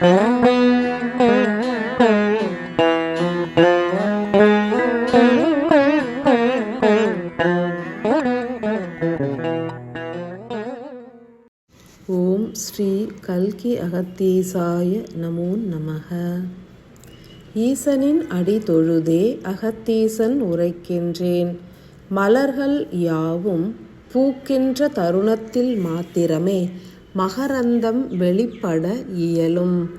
ஓம் ஸ்ரீ கல்கி அகத்தீசாய நமோ நமக. ஈசனின் அடி தொழுதே அகத்தீசன் உரைக்கின்றேன். மலர்கள் யாவும் பூக்கின்ற தருணத்தில் மாத்திரமே மகரந்தம் வெளிப்பட இயலும்.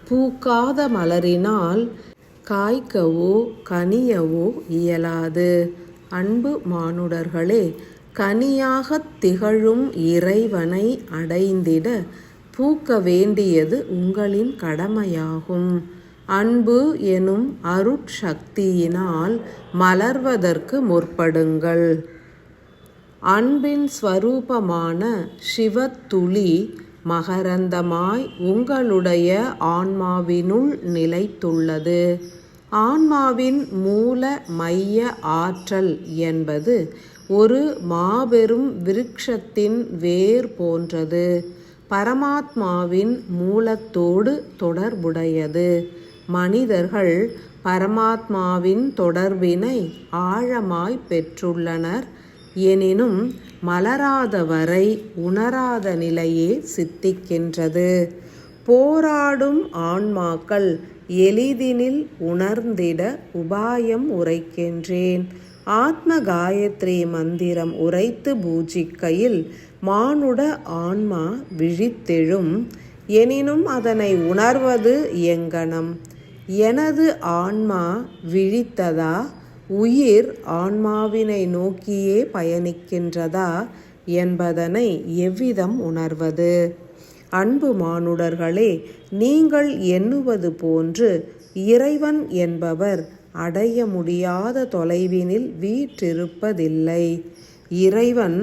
பூக்காத மலரினால் காய்க்கவோ கனியவோ இயலாது. அன்பு மானுடர்களே, கனியாகத் திகழும் இறைவனை அடைந்திட பூக்க வேண்டியது உங்களின் கடமையாகும். அன்பு எனும் அருட்சக்தியினால் மலர்வதற்கு முற்படுங்கள். அன்பின் ஸ்வரூபமான சிவத்துளி மகரந்தமாய் உங்களுடைய ஆன்மாவினுள் நிலைத்துள்ளது. ஆன்மாவின் மூல மைய ஆற்றல் என்பது ஒரு மாபெரும் விருட்சத்தின் வேர் போன்றது. பரமாத்மாவின் மூலத்தோடு தொடர்புடையது. மனிதர்கள் பரமாத்மாவின் தொடர்பினை ஆழமாய் பெற்றுள்ளனர். எனினும் மலராத வரை உணராத நிலையே சித்திக்கின்றது. போராடும் ஆன்மாக்கள் எளிதினில் உணர்ந்திட உபாயம் உரைக்கின்றேன். ஆத்ம காயத்ரி மந்திரம் உரைத்து பூஜிக்கையில் மானுட ஆன்மா விழித்தெழும். எனினும் அதனை உணர்வது எங்கனம்? எனது ஆன்மா விழித்ததா? உயிர் ஆன்மாவினை நோக்கியே பயணிக்கின்றதா என்பதனை எவ்விதம் உணர்வது? அன்பு மானுடர்களே, நீங்கள் எண்ணுவது போன்று இறைவன் என்பவர் அடைய முடியாத தொலைவினில் வீற்றிருப்பதில்லை. இறைவன்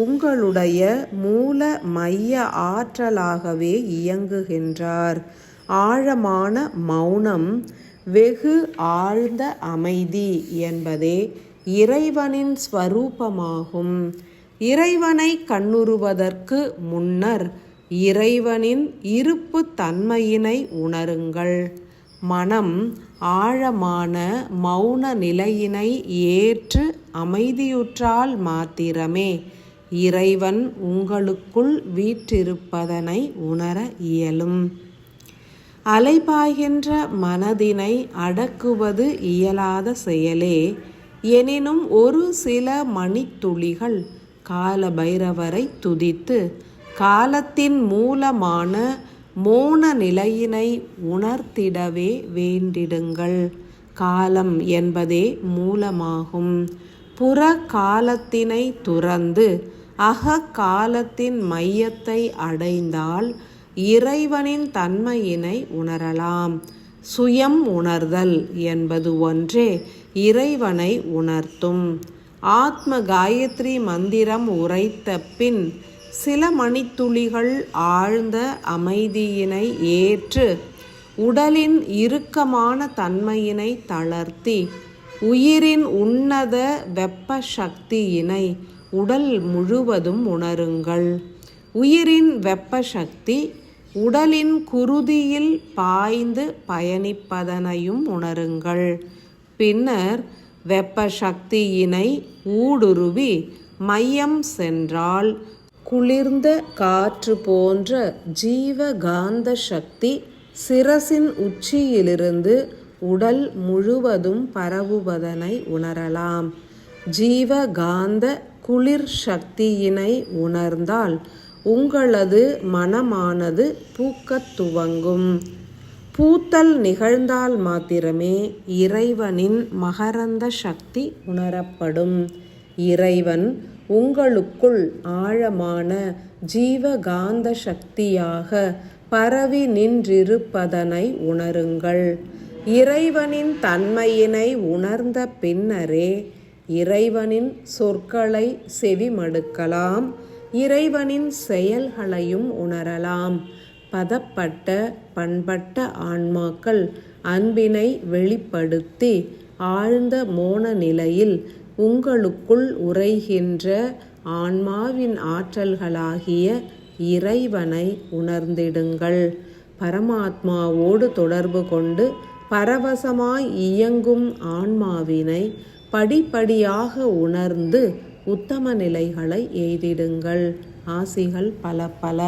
உங்களுடைய மூல மைய ஆற்றலாகவே இயங்குகின்றார். ஆழமான மௌனம், வெகு ஆழ்ந்த அமைதி என்பதே இறைவனின் ஸ்வரூபமாகும். இறைவனை கண்ணுறுவதற்கு முன்னர் இறைவனின் இருப்பு தன்மையினை உணருங்கள். மனம் ஆழமான மௌன நிலையினை ஏற்று அமைதியுற்றால் மாத்திரமே இறைவன் உங்களுக்குள் வீற்றிருப்பதனை உணர இயலும். அலைபாய்கின்ற மனதினை அடக்குவது இயலாத செயலே. எனினும் ஒரு சில மணித்துளிகள் கால பைரவரை துதித்து காலத்தின் மூலமான மோன நிலையினை உணர்த்திடவே வேண்டிடுங்கள். காலம் என்பதே மூலமாகும். புற காலத்தினை துறந்து அகக்காலத்தின் மையத்தை அடைந்தால் இறைவனின் தன்மையினை உணரலாம். சுயம் உணர்தல் என்பது ஒன்றே இறைவனை உணர்த்தும். ஆத்ம காயத்ரி மந்திரம் உரைத்த பின் சில மணித்துளிகள் ஆழ்ந்த அமைதியினை ஏற்று உடலின் இறுக்கமான தன்மையினை தளர்த்தி உயிரின் உன்னத வெப்ப சக்தியினை உடல் முழுவதும் உணருங்கள். உயிரின் வெப்ப சக்தி உடலின் குருதியில் பாய்ந்து பயணிப்பதனையும் உணருங்கள். பின்னர் வெப்ப சக்தியினை ஊடுருவி மையம் சென்றால் குளிர்ந்த காற்று போன்ற ஜீவகாந்த சக்தி சிரசின் உச்சியிலிருந்து உடல் முழுவதும் பரவுவதனை உணரலாம். ஜீவகாந்த குளிர் சக்தியினை உணர்ந்தால் உங்களது மனமானது பூக்கத் துவங்கும். பூத்தல் நிகழ்ந்தால் மாத்திரமே இறைவனின் மகரந்த சக்தி உணரப்படும். இறைவன் உங்களுக்குள் ஆழமான ஜீவகாந்த சக்தியாக பரவி நின்றிருப்பதனை உணருங்கள். இறைவனின் தன்மையினை உணர்ந்த பின்னரே இறைவனின் சொற்களை செவிமடுக்கலாம். இறைவனின் செயல்களையும் உணரலாம். பதப்பட்ட பண்பட்ட ஆன்மாக்கள் அன்பினை வெளிப்படுத்தி ஆழ்ந்த மோன நிலையில் உங்களுக்குள் உறைகின்ற ஆன்மாவின் ஆற்றல்களாகிய இறைவனை உணர்ந்திடுங்கள். பரமாத்மாவோடு தொடர்பு கொண்டு பரவசமாய் இயங்கும் ஆன்மாவினை படிப்படியாக உணர்ந்து உத்தம நிலைகளை எய்திடுங்கள். ஆசிகள் பல பல.